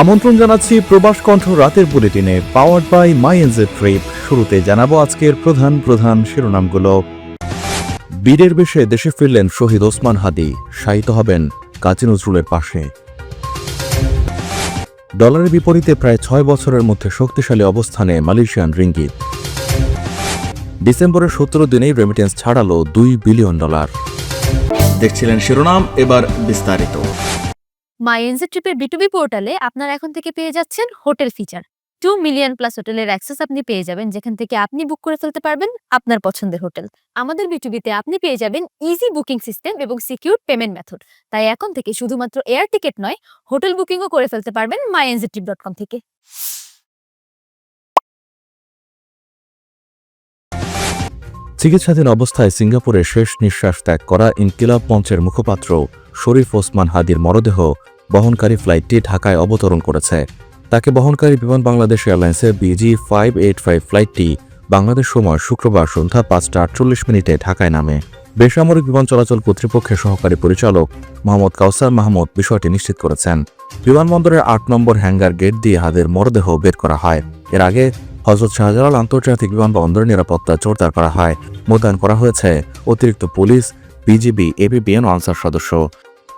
আমন্ত্রণ জানাচ্ছি প্রবাস কণ্ঠ রাতের বুলেটিনে পাওয়ার্ড বাই মাইএনজে ট্রিপ। শুরুতে জানাবো আজকের প্রধান শিরোনামগুলো। বীরের বেশে দেশে ফিরলেন শহীদ ওসমান হাদি, শায়িত হবেন কাজী নজরুলের পাশে। ডলারের বিপরীতে প্রায় 6 বছরের মধ্যে শক্তিশালী অবস্থানে মালয়েশিয়ান রিঙ্গিত। ডিসেম্বরের 17 দিনেই রেমিটেন্স ছাড়ালো $2 বিলিয়ন। দেখছিলেন শিরোনাম, এবার বিস্তারিত। মাইএনজে ট্রিপের বিটুবি পোর্টালে আপনারা এখন থেকে পেয়ে যাচ্ছেন হোটেল ফিচার। 2 মিলিয়ন প্লাস হোটেলের অ্যাক্সেস আপনি পেয়ে যাবেন, যেখান থেকে আপনি বুক করে ফেলতে পারবেন আপনার পছন্দের হোটেল। আমাদের বিটুবিতে আপনি পেয়ে যাবেন ইজি বুকিং সিস্টেম এবং সিকিউর পেমেন্ট মেথড। তাই এখন থেকে শুধুমাত্র এয়ার টিকিট নয়, হোটেল বুকিংও করে ফেলতে পারবেন mynztrip.com থেকে। চিকিৎসাধীন অবস্থায় সিঙ্গাপুরে শেষ নিঃশ্বাস ত্যাগ করা ইনকিলাব মঞ্চের মুখপাত্র শরীফ ওসমান হাদির মরদেহ বহনকারী ফ্লাইটটি ঢাকায় অবতরণ করেছে। তাকে বহনকারী বিমান বাংলাদেশ এয়ারলাইন্সের BG585 ফ্লাইটটি বাংলাদেশ সময় শুক্রবার সন্ধ্যা 5:48 ঢাকায় নামে। বেসামরিক বিমান চলাচল কর্তৃপক্ষের সহকারী পরিচালক মোহাম্মদ কাউসার মাহমুদ বিষয়টি নিশ্চিত করেছেন। বিমানবন্দরের 8 নম্বর হ্যাঙ্গার গেট দিয়ে হাদির মরদেহ বের করা হয়। এর আগে হযরত শাহজালাল আন্তর্জাতিক বিমানবন্দরের নিরাপত্তা জোরদার করা হয়। মোতায়েন করা হয়েছে অতিরিক্ত পুলিশ, বিজিবি, এবিবিএন ও আনসার সদস্য।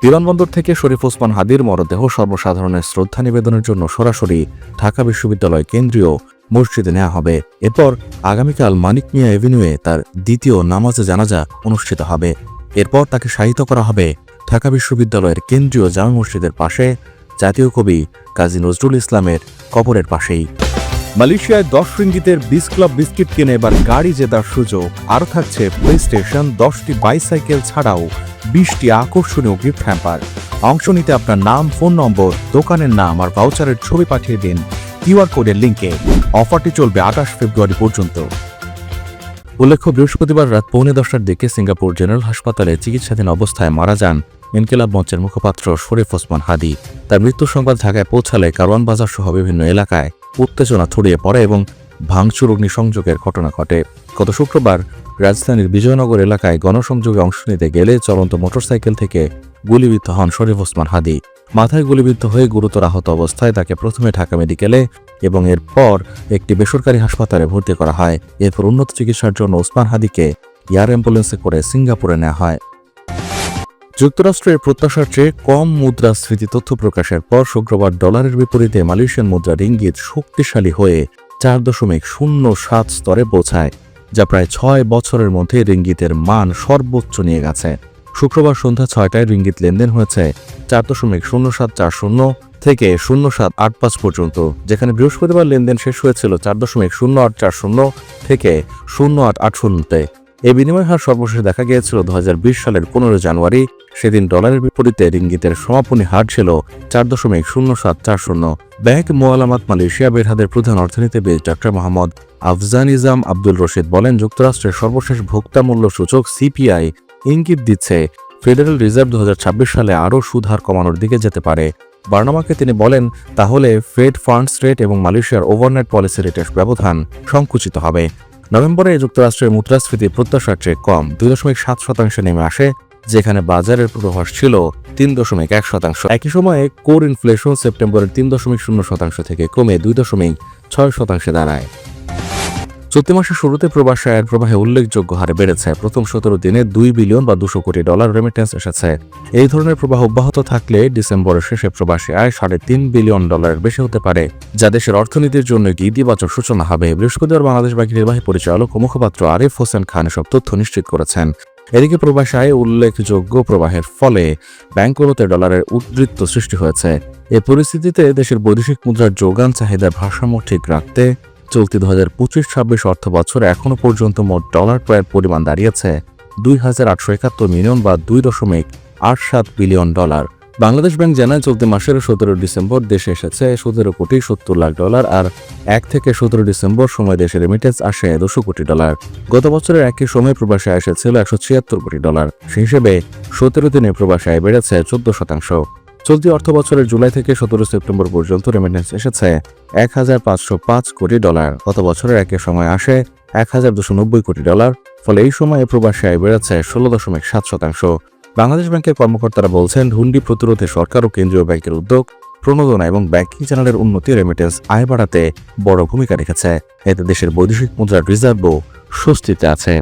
বিমানবন্দর থেকে শরীফ ওসমান হাদির মরদেহ সর্বসাধারণের শ্রদ্ধা নিবেদনের জন্য সরাসরি ঢাকা বিশ্ববিদ্যালয় কেন্দ্রীয় মসজিদে নেওয়া হবে। এরপর আগামীকাল মানিক মিয়া এভিনিউয়ে তার দ্বিতীয় নামাজে জানাজা অনুষ্ঠিত হবে। এরপর তাকে শায়িত করা হবে ঢাকা বিশ্ববিদ্যালয়ের কেন্দ্রীয় জামে মসজিদের পাশে, জাতীয় কবি কাজী নজরুল ইসলামের কবরের পাশেই। মালয়েশিয়ায় 10 রিঙ্গিতের 20 ক্লাব বিস্কিট কিনে এবার গাড়ি জেতার সুযোগ। আরও থাকছে প্লে স্টেশন, 10টি বাইসাইকেল ছাড়াও 20টি আকর্ষণীয় গিফট হ্যাম্পার। অংশ নিতে আপনার নাম, ফোন নম্বর, দোকানের নাম আর ভাউচারের ছবি পাঠিয়ে দিন কিউআর কোডের লিঙ্কে। অফারটি চলবে 28 ফেব্রুয়ারি পর্যন্ত। উল্লেখ্য, বৃহস্পতিবার রাত 9:45টার দিকে সিঙ্গাপুর জেনারেল হাসপাতালে চিকিৎসাধীন অবস্থায় মারা যান ইনকিলাব মঞ্চের মুখপাত্র শরীফ ওসমান হাদি। তার মৃত্যুর সংবাদ ঢাকায় পৌঁছালে কারওয়ান বাজার সহ বিভিন্ন এলাকায় উত্তেজনা ছড়িয়ে পড়ে এবং ভাঙচুর, অগ্নিসংযোগের ঘটনা ঘটে। গত শুক্রবার রাজধানীর বিজয়নগর এলাকায় গণসংযোগে অংশ নিতে গেলে চলন্ত মোটরসাইকেল থেকে গুলিবিদ্ধ হন শরীফ ওসমান হাদি। মাথায় গুলিবিদ্ধ হয়ে গুরুতর আহত অবস্থায় তাকে প্রথমে ঢাকা মেডিকেলে এবং এরপর একটি বেসরকারি হাসপাতালে ভর্তি করা হয়। এরপর উন্নত চিকিৎসার জন্য ওসমান হাদিকে এয়ার অ্যাম্বুলেন্সে করে সিঙ্গাপুরে নেওয়া হয়। যুক্তরাষ্ট্রের প্রত্যাশার চেয়ে কম মুদ্রাস্ফীতি তথ্য প্রকাশের পর শুক্রবার ডলারের বিপরীতে মালয়েশিয়ান মুদ্রা রিঙ্গিত শক্তিশালী হয়ে 4.07 স্তরে পৌঁছায়, যা প্রায় 6 বছরের মধ্যে রিঙ্গিতের মান সর্বোচ্চ নিয়ে গেছে। শুক্রবার সন্ধ্যা 6টায় রিঙ্গিত লেনদেন হয়েছে 4.0740 থেকে 0785 পর্যন্ত, যেখানে বৃহস্পতিবার লেনদেন শেষ হয়েছিল 4.0840 থেকে 0880-তে। এই বিনিময় হার সর্বশেষ দেখা গিয়েছিল 2020 সালের 15 জানুয়ারি। সেদিন ডলারের বিপরীতে রিঙ্গিতের সমাপনী হার ছিল 4.0740। ব্যাংক মোয়ালামাত মালয়েশিয়া বেরহাদের প্রধান অর্থনীতিবিদ ডক্টর মোহাম্মদ আফজানিজাম আব্দুল রশিদ বলেন, যুক্তরাষ্ট্রের সর্বশেষ ভোক্তা মূল্য সূচক CPI ইঙ্গিত দিচ্ছে ফেডারেল রিজার্ভ 2026 সালে আরও সুদ হার কমানোর দিকে যেতে পারে। বার্নামাকে তিনি বলেন, তাহলে ফেড ফান্ডস রেট এবং মালয়েশিয়ার ওভারনাইট পলিসি রেটের ব্যবধান সংকুচিত হবে। নভেম্বরে যুক্তরাষ্ট্রের মুদ্রাস্ফীতি প্রত্যাশার চেয়ে কম 2.7% নেমে আসে, যেখানে বাজারের পূর্বাভাস ছিল 3.1%। একই সময়ে কোর ইনফ্লেশন সেপ্টেম্বরের 3.0% থেকে কমে 2.6% দাঁড়ায়। চলতি মাসের শুরুতে প্রবাসী আয়ের প্রবাহে উল্লেখযোগ্য হারে বেড়েছে। প্রথম 17 দিনে $2 বিলিয়ন বা $200 কোটি রেমিটেন্স এসেছে। এই ধরনের প্রবাহ অব্যাহত থাকলে ডিসেম্বরের শেষে প্রবাসী আয় $3.5 বিলিয়ন বেশি হতে পারে, যা দেশের অর্থনীতির জন্য একটি ইতিবাচক সূচনা হবে। বৃহস্পতিবার বাংলাদেশ ব্যাংকের নির্বাহী পরিচালক ও মুখপাত্র আরিফ হোসেন খান এসব তথ্য নিশ্চিত করেছেন। এদিকে প্রবাসী আয়ে উল্লেখযোগ্য প্রবাহের ফলে ব্যাংকগুলোতে ডলারের উদ্বৃত্ত সৃষ্টি হয়েছে। এই পরিস্থিতিতে দেশের বৈদেশিক মুদ্রার যোগান চাহিদার ভারসাম্য ঠিক রাখতে চলতি 2025-26 অর্থ বছরে এখনো পর্যন্ত মোট ডলার ক্রয়ের পরিমাণ দাঁড়িয়েছে 2,871 মিলিয়ন বা $2.87 বিলিয়ন। বাংলাদেশ ব্যাংক জানায়, চলতি মাসের 17 ডিসেম্বর দেশে এসেছে $17.70 লাখ আর 1 থেকে 17 ডিসেম্বর সময় দেশে রেমিটেন্স আসে $200 কোটি। গত বছরের একই সময় প্রবাসী আয় এসেছিল $176 কোটি। সেই হিসেবে 17 দিনে প্রবাসী আয় বেড়েছে 14%। চলতি অর্থ বছরের জুলাই থেকে 17 সেপ্টেম্বর পর্যন্ত রেমিটেন্স এসেছে $1,505 কোটি। গত বছরের একই সময় আসে $1,290 কোটি। ফলে এই সময়ে প্রবাসী আয় বেড়েছে 16.7%। বাংলাদেশ ব্যাংকের কর্মকর্তারা বলছেন, হুন্ডি প্রতিরোধে সরকার ও কেন্দ্রীয় ব্যাংকের উদ্যোগ প্রণোদনা এবং ব্যাংকিং চ্যানেলের উন্নতি রেমিটেন্স আয় বাড়াতে বড় ভূমিকা রেখেছে। এতে দেশের বৈদেশিক মুদ্রার রিজার্ভও স্বস্তিতে আছে।